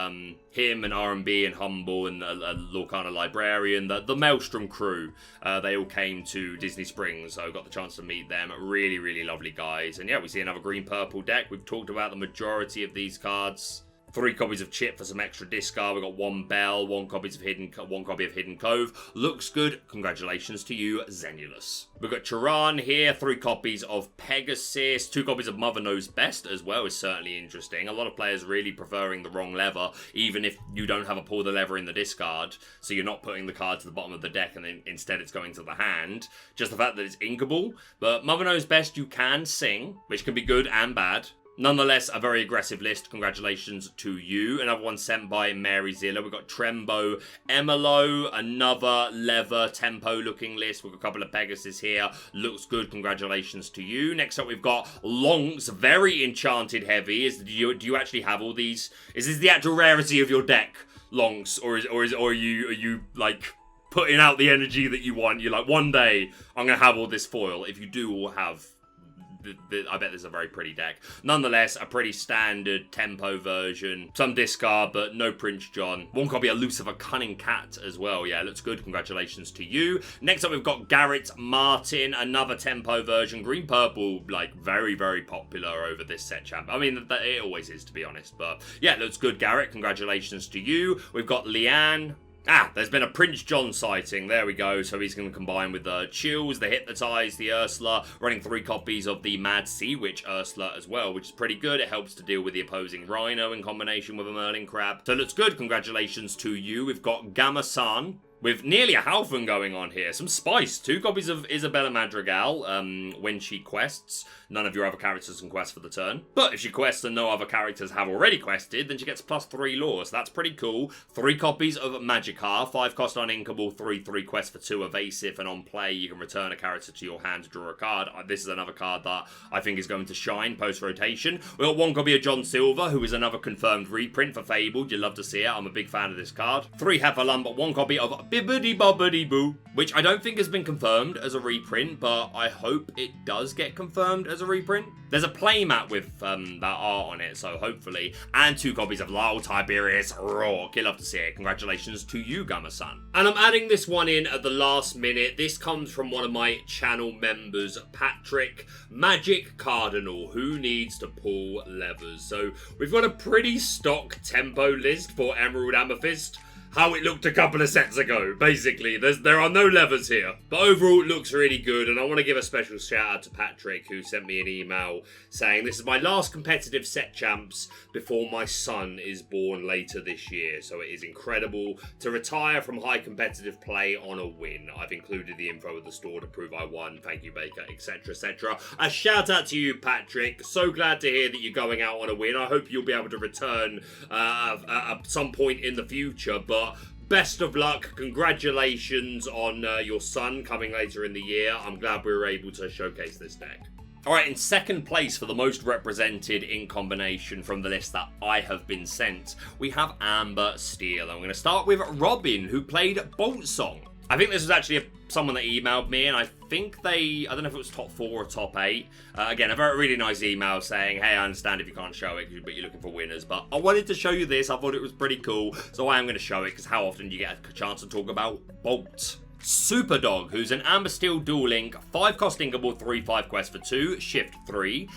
Him and R&B and Humble and Lorcana Librarian, the Maelstrom crew. They all came to Disney Springs, so I got the chance to meet them. Really, really lovely guys. And yeah, we see another green-purple deck. We've talked about the majority of these cards. 3 copies of Chip for some extra discard. We've got 1 Bell, 1 copy of Hidden Cove. Looks good. Congratulations to you, Zenulus. We've got Charan here. 3 copies of Pegasus. 2 copies of Mother Knows Best as well is certainly interesting. A lot of players really preferring the Wrong Lever, even if you don't have a Pull the Lever in the discard. So you're not putting the card to the bottom of the deck and then instead it's going to the hand. Just the fact that it's inkable. But Mother Knows Best you can sing, which can be good and bad. Nonetheless, a very aggressive list. Congratulations to you. Another one sent by Mary Zilla. We've got Trembo, Emilo, another lever tempo looking list. We've got a couple of Pegasus here. Looks good. Congratulations to you. Next up, we've got Lonks, very enchanted heavy. Do you actually have all these? Is this the actual rarity of your deck, Lonks, or are you like putting out the energy that you want? You're like, one day I'm gonna have all this foil. If you do all have. I bet this is a very pretty deck. Nonetheless, a pretty standard tempo version. Some discard, but no Prince John. 1 copy of Lucifer Cunning Cat as well. Yeah, looks good. Congratulations to you. Next up, we've got Garrett Martin. Another tempo version. Green-purple, like, very, very popular over this set champ. I mean, it always is, to be honest. But, yeah, looks good, Garrett. Congratulations to you. We've got Leanne. There's been a Prince John sighting. There we go. So he's going to combine with the Chills, the Hypnotize, the Ursula, running 3 copies of the Mad Sea Witch Ursula as well, which is pretty good. It helps to deal with the opposing Rhino in combination with a Merlin Crab. So it looks good. Congratulations to you. We've got Gamma-san. With nearly a Halfan going on here. Some spice. 2 copies of Isabella Madrigal when she quests. None of your other characters can quest for the turn. But if she quests and no other characters have already quested, then she gets +3 lore. So that's pretty cool. 3 copies of Magikarp. 5 cost uninkable, 3 quest for 2 evasive. And on play, you can return a character to your hand to draw a card. This is another card that I think is going to shine post-rotation. We've got 1 copy of John Silver, who is another confirmed reprint for Fabled. You'd love to see it. I'm a big fan of this card. 3 Heffalump, but 1 copy of Bibbidi Bobbidi Boo, which I don't think has been confirmed as a reprint, but I hope it does get confirmed as a reprint. There's a playmat with that art on it, so hopefully. And 2 copies of Lyle Tiberius Rourke. You'll love to see it. Congratulations to you, Gamma-san. And I'm adding this one in at the last minute. This comes from one of my channel members, Patrick Magic Cardinal, who needs to pull levers. So we've got a pretty stock tempo list for Emerald Amethyst. How it looked a couple of sets ago, basically. There are no levers here. But overall, it looks really good, and I want to give a special shout out to Patrick, who sent me an email saying, this is my last competitive set champs before my son is born later this year. So it is incredible to retire from high competitive play on a win. I've included the info of the store to prove I won. Thank you, Baker, etc, etc. A shout out to you, Patrick. So glad to hear that you're going out on a win. I hope you'll be able to return at some point in the future, but best of luck. Congratulations on your son coming later in the year. I'm glad we were able to showcase this deck. Alright, in second place for the most represented in combination from the list that I have been sent, we have Amethyst Steel. I'm going to start with Robin, who played Bolt Song. I think this was actually someone that emailed me, and I think I don't know if it was top 4 or top 8. Again, a really nice email saying, hey, I understand if you can't show it, but you're looking for winners. But I wanted to show you this. I thought it was pretty cool, so I am going to show it, because how often do you get a chance to talk about Bolt? Superdog, who's an Amethyst Steel dual link, 5-cost inkable, 3/5 quest for 2, shift 3.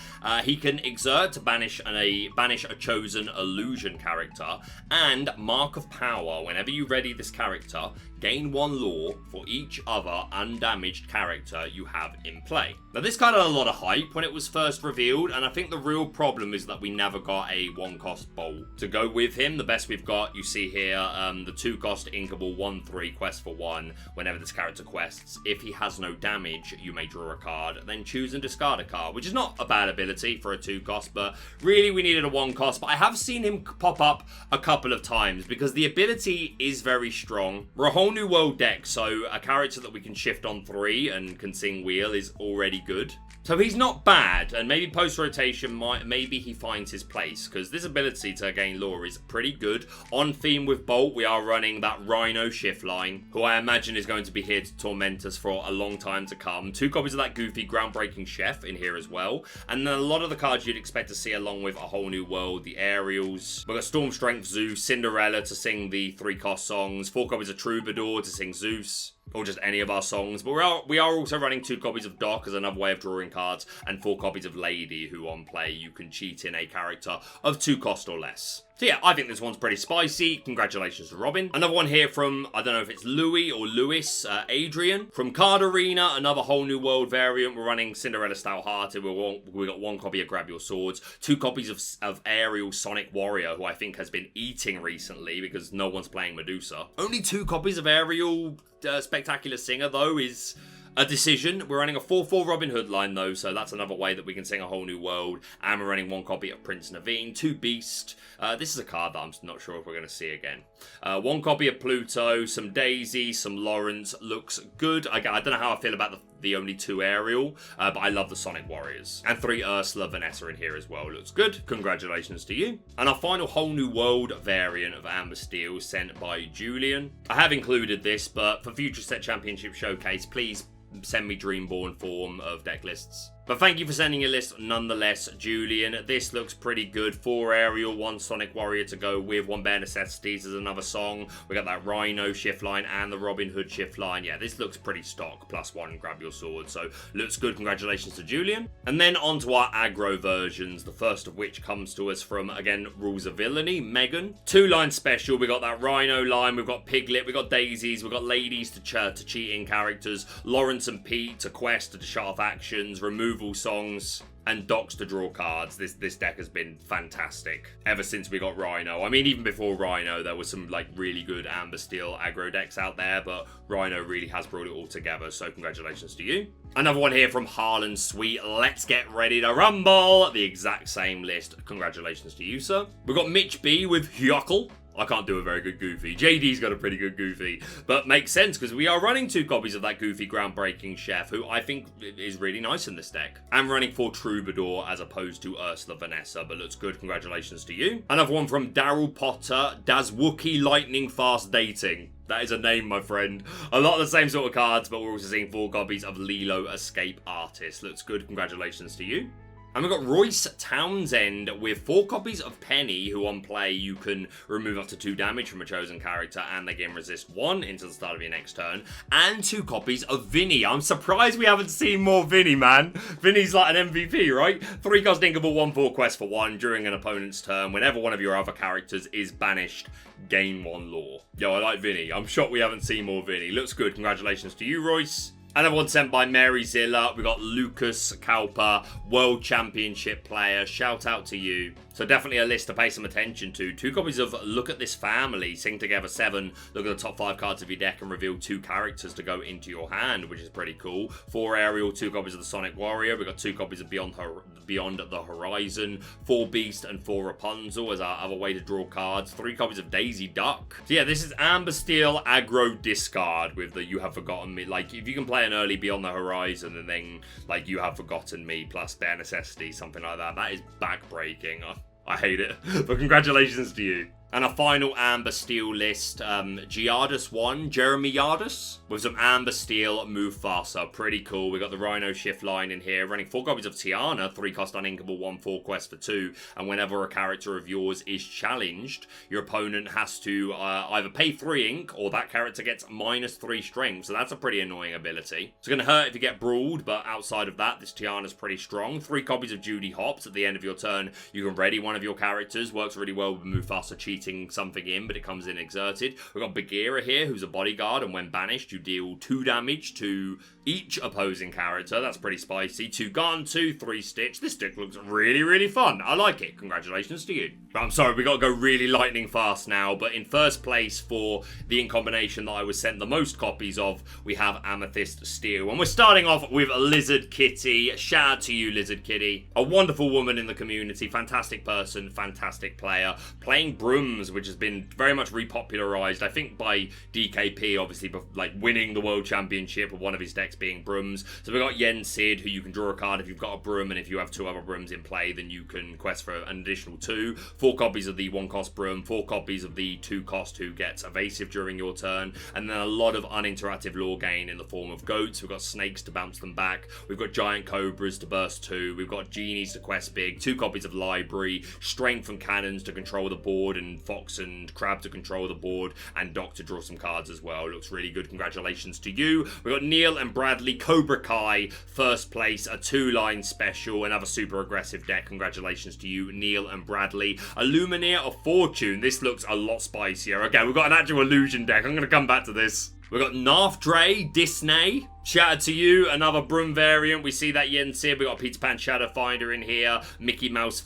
He can exert to banish a chosen illusion character, and Mark of Power. Whenever you ready this character, gain 1 lore for each other undamaged character you have in play. Now, this card had a lot of hype when it was first revealed, and I think the real problem is that we never got a 1-cost Bolt to go with him. The best we've got, you see here, the 2-cost inkable 1/3 quest for 1. Whenever this character quests, if he has no damage, you may draw a card, then choose and discard a card, which is not a bad ability for a 2-cost, but really we needed a 1-cost. But I have seen him pop up a couple of times because the ability is very strong. We're a whole new world deck, so a character that we can shift on 3 and can sing wheel is already good. So he's not bad, and maybe post-rotation, maybe he finds his place, because this ability to gain lore is pretty good. On theme with Bolt, we are running that Rhino shift line, who I imagine is going to be here to torment us for a long time to come. 2 copies of that goofy groundbreaking chef in here as well, and then a lot of the cards you'd expect to see along with A Whole New World, the Aerials. We've got Storm Strength Zeus, Cinderella to sing the 3-cost songs, 4 copies of Troubadour to sing Zeus, or just any of our songs. But we are also running 2 copies of Doc as another way of drawing cards, and 4 copies of Lady, who on play you can cheat in a character of 2 cost or less. So yeah, I think this one's pretty spicy. Congratulations to Robin. Another one here from, I don't know if it's Louis or Lewis, Adrian. From Card Arena, another Whole New World variant. We're running Cinderella Stout-Hearted. We got 1 copy of Grab Your Swords, 2 copies of Aerial Sonic Warrior, who I think has been eating recently because no one's playing Medusa. Only 2 copies of Aerial Spectacular Singer, though, is a decision. We're running a 4/4 Robin Hood line, though, so that's another way that we can sing A Whole New World. And we're running 1 copy of Prince Naveen, 2 Beast. This is a card that I'm not sure if we're going to see again. 1 copy of Pluto, some Daisy, some Lawrence. Looks good. I don't know how I feel about the only 2 Aerial, but I love the Sonic Warriors. And 3 Ursula Vanessa in here as well. Looks good. Congratulations to you. And our final Whole New World variant of Amethyst Steel sent by Julian. I have included this, but for future set championship showcase, please send me Dreamborn form of deck lists. But thank you for sending your list nonetheless, Julian. This looks pretty good. 4 Aerial, 1 Sonic Warrior to go with, 1 Bare Necessities as another song. We got that Rhino shift line and the Robin Hood shift line. Yeah, this looks pretty stock. +1, Grab Your Sword. So, looks good. Congratulations to Julian. And then on to our aggro versions, the first of which comes to us from, again, Rules of Villainy, Megan. 2-line special. We got that Rhino line. We've got Piglet. We've got Daisies. We've got Ladies to cheat-in characters. Lawrence and Pete to quest to shut off actions. Removal songs, and Docs to draw cards. This deck has been fantastic ever since we got Rhino. I mean, even before Rhino, there was some like really good Amethyst Steel aggro decks out there, but Rhino really has brought it all together, so congratulations to you. Another one here from Harlan Sweet. Let's get ready to rumble. The exact same list. Congratulations to you, sir. We've got Mitch B with Hyuckle. I can't do a very good Goofy. JD's got a pretty good Goofy, but makes sense because we are running 2 copies of that Goofy groundbreaking chef, who I think is really nice in this deck. I'm running 4 Troubadour as opposed to Ursula Vanessa, but looks good. Congratulations to you. Another one from Daryl Potter. Does Wookiee Lightning Fast Dating? That is a name, my friend. A lot of the same sort of cards, but we're also seeing 4 copies of Lilo Escape Artist. Looks good. Congratulations to you. And we've got Royce Townsend with 4 copies of Penny, who on play you can remove up to 2 damage from a chosen character and they gain resist 1 until the start of your next turn. And 2 copies of Vinny. I'm surprised we haven't seen more Vinny, man. Vinny's like an MVP, right? 3-cost inkable, 1/4 quest for 1 during an opponent's turn. Whenever one of your other characters is banished, gain 1 lore. Yo, I like Vinny. I'm shocked we haven't seen more Vinny. Looks good. Congratulations to you, Royce. Another one sent by Mary Zilla. We got Lucas Kalpa, World Championship player. Shout out to you. So definitely a list to pay some attention to. 2 copies of Look at This Family, sing together 7, look at the top 5 cards of your deck and reveal 2 characters to go into your hand, which is pretty cool. 4 Ariel, 2 copies of the Sonic Warrior, we've got 2 copies of Beyond the Horizon, 4 Beast and 4 Rapunzel as our other way to draw cards, 3 copies of Daisy Duck. So yeah, this is Amber Steel aggro discard with the You Have Forgotten Me. Like, if you can play an early Beyond the Horizon and then, like, You Have Forgotten Me plus Bare Necessity, something like that, that is backbreaking. I hate it, but congratulations to you. And a final Amber Steel list, Giardus 1, Jeremy Yardus, with some Amber Steel Mufasa. Pretty cool. We got the Rhino Shift line in here, running 4 copies of Tiana, 3 cost uninkable, 1/4 quest for 2. And whenever a character of yours is challenged, your opponent has to either pay 3 ink, or that character gets -3 strength. So that's a pretty annoying ability. It's going to hurt if you get brawled, but outside of that, this Tiana's pretty strong. 3 copies of Judy Hopps. At the end of your turn, you can ready one of your characters. Works really well with Mufasa cheating something in, but it comes in exerted. We've got Bagheera here, who's a bodyguard, and when banished, you deal 2 damage to each opposing character. That's pretty spicy. 2 Gantu, 3 Stitch. This deck looks really, really fun. I like it. Congratulations to you. But I'm sorry, we got to go really lightning fast now, but in first place for the ink combination that I was sent the most copies of, we have Amethyst Steel. And we're starting off with Lizard Kitty. Shout out to you, Lizard Kitty. A wonderful woman in the community. Fantastic person, fantastic player. Playing Brooms, which has been very much repopularized, I think, by DKP, obviously, like winning the World Championship with one of his decks being Brooms. So we've got Yen Sid, who you can draw a card if you've got a Broom, and if you have 2 other Brooms in play, then you can quest for an additional 2. 4 copies of the 1-cost Broom, 4 copies of the 2-cost who gets evasive during your turn, and then a lot of uninteractive lore gain in the form of goats. We've got snakes to bounce them back. We've got giant cobras to burst 2. We've got genies to quest big. 2 copies of library, strength and cannons to control the board, and fox and crab to control the board, and Doc to draw some cards as well. Looks really good. Congratulations to you. We've got Neil and Bradley, Cobra Kai, first place, a 2-line special, another super aggressive deck. Congratulations to you, Neil and Bradley. Illuminator of Fortune. This looks a lot spicier. Okay, we've got an actual illusion deck. I'm going to come back to this. We've got Narf Dre, Disney. Shout out to you, another Broom variant. We see that Yen Sid. We've got Peter Pan Shadow Finder in here. Mickey Mouse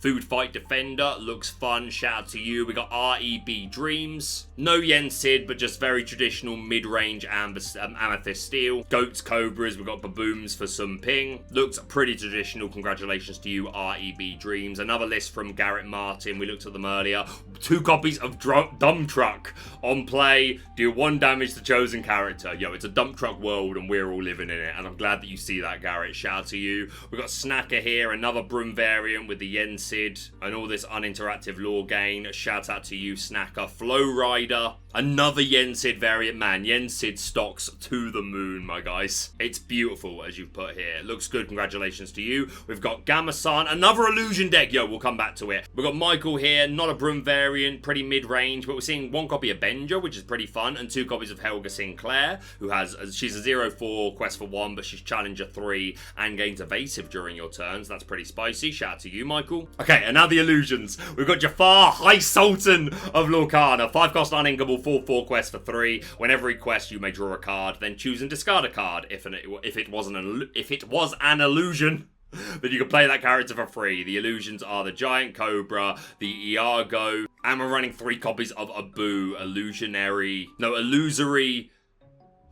Food Fight Defender. Looks fun. Shout out to you. We got REB Dreams. No Yen Sid, but just very traditional mid-range Amethyst Steel. Goats, Cobras. We've got Babooms for some ping. Looks pretty traditional. Congratulations to you, REB Dreams. Another list from Garrett Martin. We looked at them earlier. 2 copies of Dump Truck on play. Deal 1 damage to chosen character. Yo, it's a dump truck world and we're all living in it. And I'm glad that you see that, Garrett. Shout out to you. We've got Snacker here. Another Broom variant with the Yen Sid and all this uninteractive lore gain. Shout out to you, Snacker. Flow Rider. Another Yen Sid variant. Man, Yen Sid stocks to the moon, my guys. It's beautiful, as you've put here. It looks good. Congratulations to you. We've got Gamma-san. Another illusion deck. Yo, we'll come back to it. We've got Michael here. Not a Broom variant. Pretty mid-range. But we're seeing 1 copy of Benja, which is pretty fun. And 2 copies of Helga Sinclair, who has... She's a 0/4, quest for 1, but she's Challenger 3 and gains evasive during your turns. That's pretty spicy. Shout out to you, Michael. Okay, and now the illusions. We've got Jafar, High Sultan of Lorcana. 5-cost uninkable, 4/4 quest for 3. When every quest you may draw a card, then choose and discard a card. If it was an illusion, then you can play that character for free. The illusions are the Giant Cobra, the Iago, and we're running 3 copies of Abu, Illusory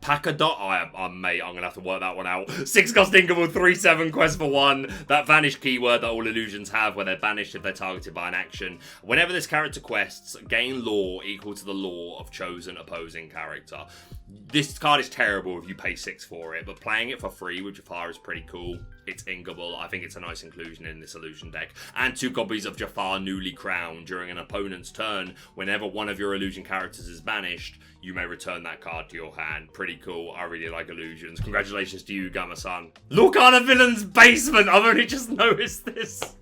Pacadot. Mate, I'm going to have to work that one out. 6-cost inkable, 3/7 quest for 1. That vanish keyword that all illusions have where they're banished if they're targeted by an action. Whenever this character quests, gain lore equal to the lore of chosen opposing character. This card is terrible if you pay 6 for it, but playing it for free with Jafar is pretty cool. It's inkable. I think it's a nice inclusion in this illusion deck. And 2 copies of Jafar Newly Crowned. During an opponent's turn, whenever one of your illusion characters is banished, you may return that card to your hand. Pretty cool. I really like illusions. Congratulations to you, Gamma-san. Lorcana Villain's Basement! I've only just noticed this.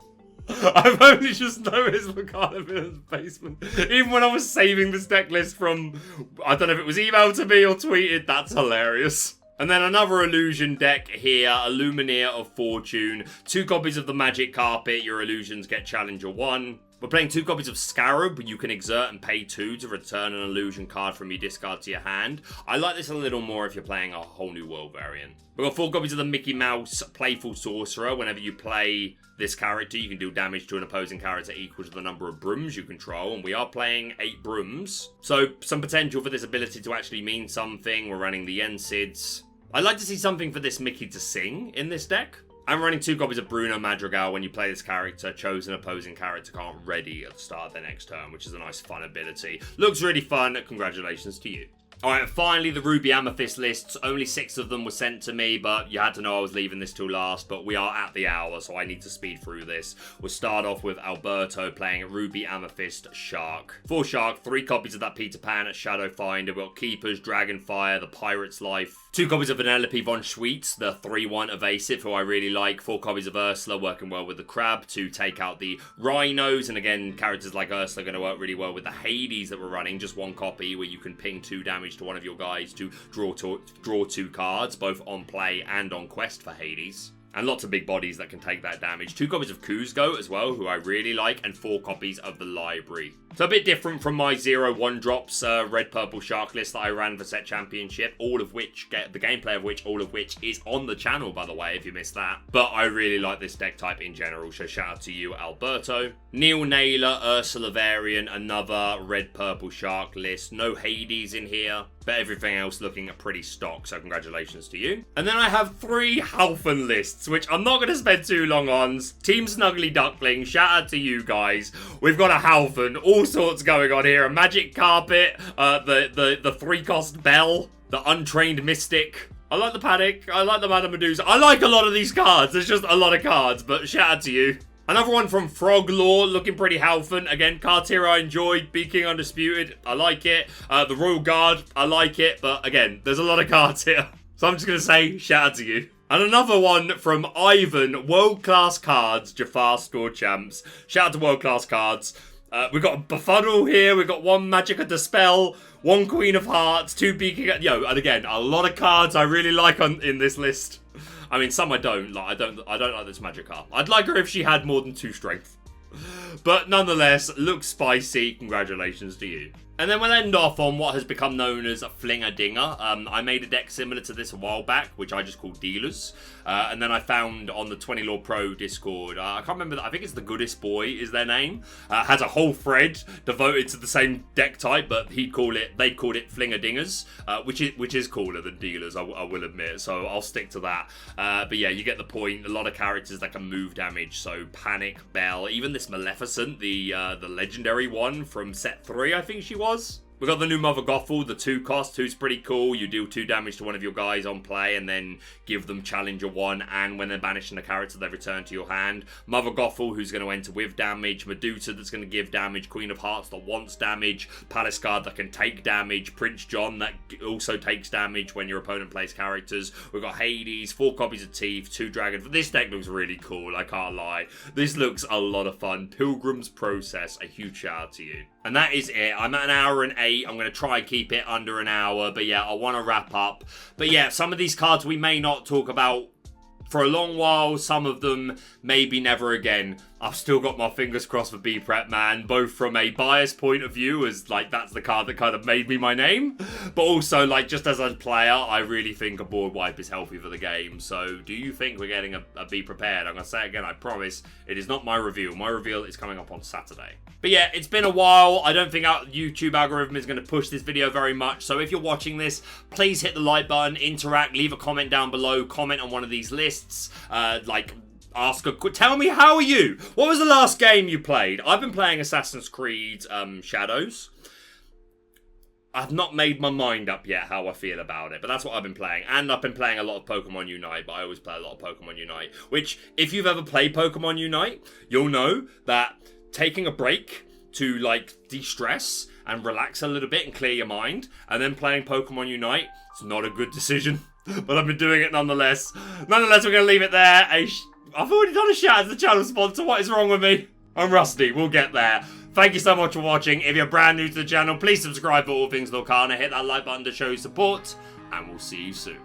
I've only just noticed Lorcana Villain's Basement. Even when I was saving this deck list from, I don't know if it was emailed to me or tweeted, that's hilarious. And then another illusion deck here, Illuminator of Fortune. 2 copies of the Magic Carpet, your illusions get Challenger 1. We're playing 2 copies of Scarab. You can exert and pay 2 to return an illusion card from your discard to your hand. I like this a little more if you're playing a whole new world variant. We've got 4 copies of the Mickey Mouse Playful Sorcerer. Whenever you play this character, you can do damage to an opposing character equal to the number of brooms you control, and we are playing 8 brooms. So some potential for this ability to actually mean something. We're running the Ensids. I'd like to see something for this Mickey to sing in this deck. I'm running 2 copies of Bruno Madrigal. When you play this character, chosen opposing character can't ready at the start of their next turn, which is a nice fun ability. Looks really fun. Congratulations to you. Alright, finally the Ruby Amethyst lists. Only 6 of them were sent to me, but you had to know I was leaving this till last. But we are at the hour, so I need to speed through this. We'll start off with Alberto playing Ruby Amethyst Shark. For Shark, 3 copies of that Peter Pan at Shadow Finder. We've got Keepers, Dragonfire, the Pirate's Life. 2 copies of Vanellope von Schweetz, the 3-1 evasive, who I really like. 4 copies of Ursula, working well with the Crab to take out the Rhinos. And again, characters like Ursula are going to work really well with the Hades that we're running. Just 1 copy where you can ping 2 damage to one of your guys to draw 2 cards, both on play and on quest for Hades. And lots of big bodies that can take that damage. 2 copies of Kuzco as well, who I really like, and 4 copies of the Library. So a bit different from my 0-1 drops red purple shark list that I ran for set championship, all of which the gameplay of which is on the channel, by the way, if you missed that. But I really like this deck type in general, so shout out to you, Alberto. Neil Naylor, Ursula variant, another red purple shark list. No Hades in here, but everything else looking pretty stock, so congratulations to you. And then I have 3 Halfon lists, which I'm not going to spend too long on. Team Snuggly Duckling, shout out to you guys. We've got a Halfon, all sorts going on here. A Magic Carpet, the 3-cost Bell, the Untrained Mystic. I like the Panic, I like the Madame Medusa. I like a lot of these cards. There's just a lot of cards, but shout out to you. Another one from Frog Law, looking pretty Halfon. Again, cards here I enjoy. Be King Undisputed, I like it. The Royal Guard, I like it. But again, there's a lot of cards here. So I'm just going to say, shout out to you. And another one from Ivan, World Class Cards, Jafar Store Champs. Shout out to World Class Cards. We've got a Befuddle here. We've got 1 Magic Dispel, 1 Queen of Hearts, 2 Beaking... and again, a lot of cards I really like in this list. I mean, some I don't like. I don't like this Magic card. I'd like her if she had more than 2 strength. But nonetheless, looks spicy. Congratulations to you. And then we'll end off on what has become known as a Flinger-Dinger. I made a deck similar to this a while back, which I just called Dealers. And then I found on the 20 Law Pro Discord, I can't remember, I think it's the Goodest Boy is their name. Has a whole thread devoted to the same deck type, but they called it Flinger-Dingers, which is cooler than Dealers, I will admit. So I'll stick to that. But yeah, you get the point. A lot of characters that can move damage. So Panic, Bell, even this Maleficent, the legendary one from set 3, I think she was. We've got the new Mother Gothel, the 2-cost, who's pretty cool. You deal 2 damage to one of your guys on play and then give them Challenger 1, and when they're banishing a character, they return to your hand. Mother Gothel, who's going to enter with damage. Medusa, that's going to give damage. Queen of Hearts, that wants damage. Palace Guard, that can take damage. Prince John, that also takes damage when your opponent plays characters. We've got Hades, 4 copies of Teeth, 2 Dragons. This deck looks really cool, I can't lie. This looks a lot of fun. Pilgrim's Process, a huge shout out to you. And that is it. I'm at 1 hour and 8. I'm going to try and keep it under an hour. But yeah, I want to wrap up. But yeah, some of these cards we may not talk about for a long while. Some of them maybe never again. I've still got my fingers crossed for B-Prep, man. Both from a biased point of view, as like that's the card that kind of made me my name. But also like just as a player, I really think a board wipe is healthy for the game. So do you think we're getting a Be Prepared? I'm going to say again, I promise, it is not my review. My reveal is coming up on Saturday. But yeah, it's been a while. I don't think our YouTube algorithm is going to push this video very much. So if you're watching this, please hit the like button, interact, leave a comment down below, comment on one of these lists, tell me, how are you? What was the last game you played? I've been playing Assassin's Creed Shadows. I've not made my mind up yet how I feel about it, but that's what I've been playing. And I've been playing a lot of Pokemon Unite, but I always play a lot of Pokemon Unite. Which, if you've ever played Pokemon Unite, you'll know that taking a break to, like, de-stress and relax a little bit and clear your mind, and then playing Pokemon Unite, it's not a good decision. But I've been doing it nonetheless. Nonetheless, we're going to leave it there. I've already done a shout out to the channel sponsor. What is wrong with me? I'm rusty. We'll get there. Thank you so much for watching. If you're brand new to the channel, please subscribe for all things Lorcana. Hit that like button to show your support. And we'll see you soon.